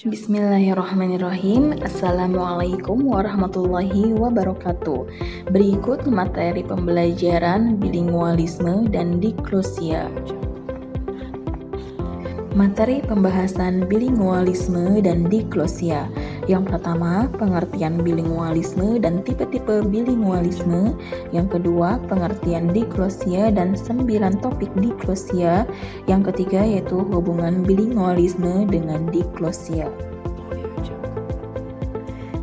Bismillahirrahmanirrahim. Assalamualaikum warahmatullahi wabarakatuh. Berikut materi pembelajaran bilingualisme dan diglosia. Materi pembahasan bilingualisme dan diglosia. Yang pertama, pengertian bilingualisme dan tipe-tipe bilingualisme. Yang kedua, pengertian diglosia dan 9 topik diglosia. Yang ketiga yaitu hubungan bilingualisme dengan diglosia.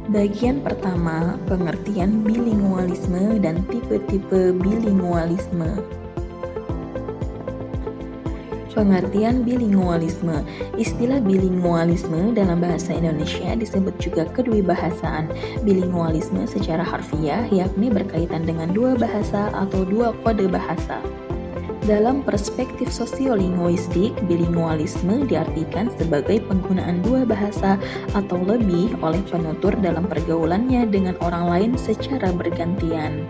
Bagian pertama, pengertian bilingualisme dan tipe-tipe bilingualisme. Pengertian bilingualisme. Istilah bilingualisme dalam bahasa Indonesia disebut juga kedwibahasaan. Bilingualisme secara harfiah yakni berkaitan dengan dua bahasa atau dua kode bahasa. Dalam perspektif sosiolinguistik, bilingualisme diartikan sebagai penggunaan dua bahasa atau lebih oleh penutur dalam pergaulannya dengan orang lain secara bergantian.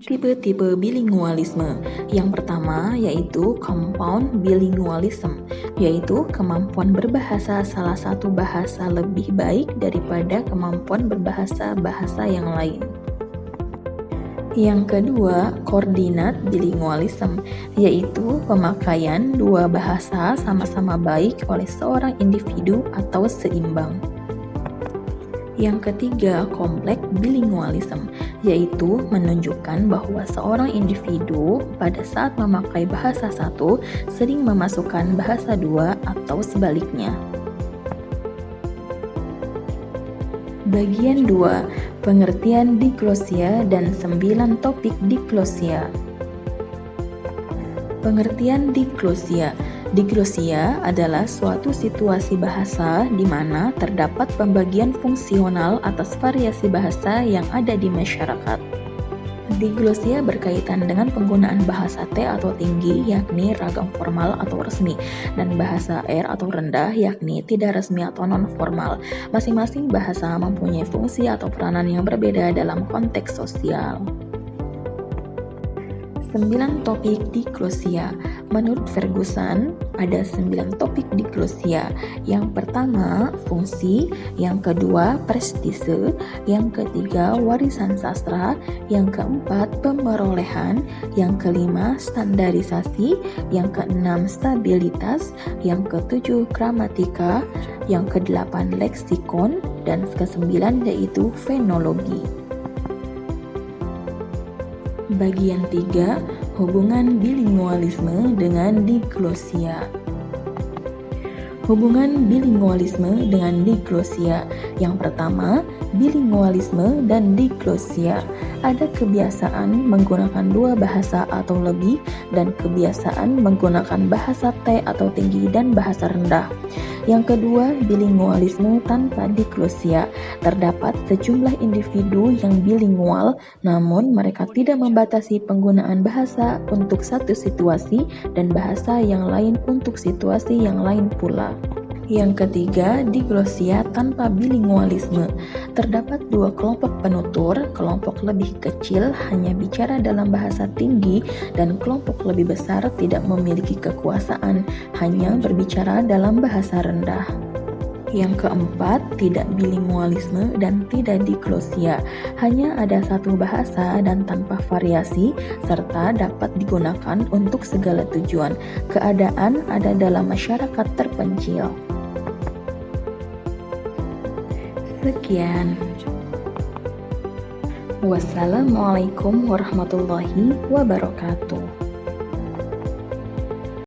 Tipe-tipe bilingualisme. Yang pertama yaitu compound bilingualism, yaitu kemampuan berbahasa salah satu bahasa lebih baik daripada kemampuan berbahasa bahasa yang lain. Yang kedua, koordinat bilingualism, yaitu pemakaian dua bahasa sama-sama baik oleh seorang individu atau seimbang. Yang ketiga, kompleks bilingualism, yaitu menunjukkan bahwa seorang individu pada saat memakai bahasa satu sering memasukkan bahasa dua atau sebaliknya. Bagian 2, pengertian diglosia dan 9 topik diglosia. Pengertian diglosia. Diglosia adalah suatu situasi bahasa di mana terdapat pembagian fungsional atas variasi bahasa yang ada di masyarakat. Diglosia berkaitan dengan penggunaan bahasa T atau tinggi yakni ragam formal atau resmi dan bahasa R atau rendah yakni tidak resmi atau non-formal. Masing-masing bahasa mempunyai fungsi atau peranan yang berbeda dalam konteks sosial. 9 topik diglosia. Menurut Ferguson, ada 9 topik diglosia. Yang pertama, fungsi. Yang kedua, prestise. Yang ketiga, warisan sastra. Yang keempat, pemerolehan. Yang kelima, standarisasi. Yang keenam, stabilitas. Yang ketujuh, gramatika. Yang kedelapan, leksikon. Dan kesembilan yaitu fenologi. Bagian 3, hubungan bilingualisme dengan diglosia. Hubungan bilingualisme dengan diglosia. Yang pertama, bilingualisme dan diglosia. Ada kebiasaan menggunakan dua bahasa atau lebih dan kebiasaan menggunakan bahasa T atau tinggi dan bahasa rendah. Yang kedua, bilingualisme tanpa diglosia. Terdapat sejumlah individu yang bilingual, namun mereka tidak membatasi penggunaan bahasa untuk satu situasi dan bahasa yang lain untuk situasi yang lain pula. Yang ketiga, diglosia tanpa bilingualisme. Terdapat dua kelompok penutur, kelompok lebih kecil hanya bicara dalam bahasa tinggi dan kelompok lebih besar tidak memiliki kekuasaan, hanya berbicara dalam bahasa rendah. Yang keempat, tidak bilingualisme dan tidak diglosia. Hanya ada satu bahasa dan tanpa variasi, serta dapat digunakan untuk segala tujuan. Keadaan ada dalam masyarakat terpencil. Sekian. Wassalamualaikum warahmatullahi wabarakatuh.